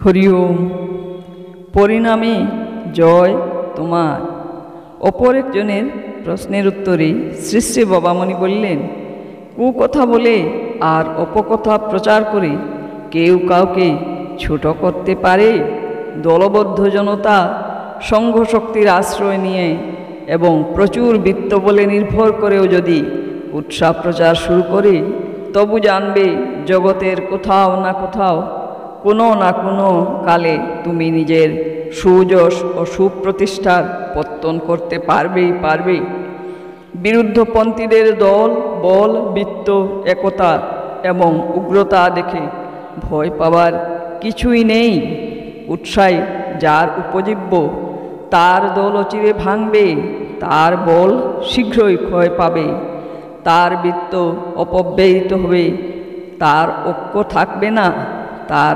হরি ওম। পরিণামে জয় তোমার। অপর একজনের প্রশ্নের উত্তরে শ্রী শ্রী বাবামণি বললেন, কুকথা বলে আর অপকথা প্রচার করে কেউ কাউকে ছোট করতে পারে? দলবদ্ধ জনতা সংঘশক্তির আশ্রয় নিয়ে এবং প্রচুর বিত্ত বলে নির্ভর করেও যদি উৎসাহ প্রচার শুরু করে, তবু জানবে জগতের কোথাও না কোথাও কোনো না কোনো কালে তুমি নিজের সুযশ ও সুপ্রতিষ্ঠার পত্তন করতে পারবে। বিরুদ্ধপন্থীদের দল বল বৃত্ত একতা এবং উগ্রতা দেখে ভয় পাবার কিছুই নেই। উৎসাহ যার উপজীব্য, তার দল অচিরে ভাঙবে, তার বল শীঘ্রই ক্ষয় পাবে, তার বৃত্ত অপব্যয়িত হবে, তার ঐক্য থাকবে না, তার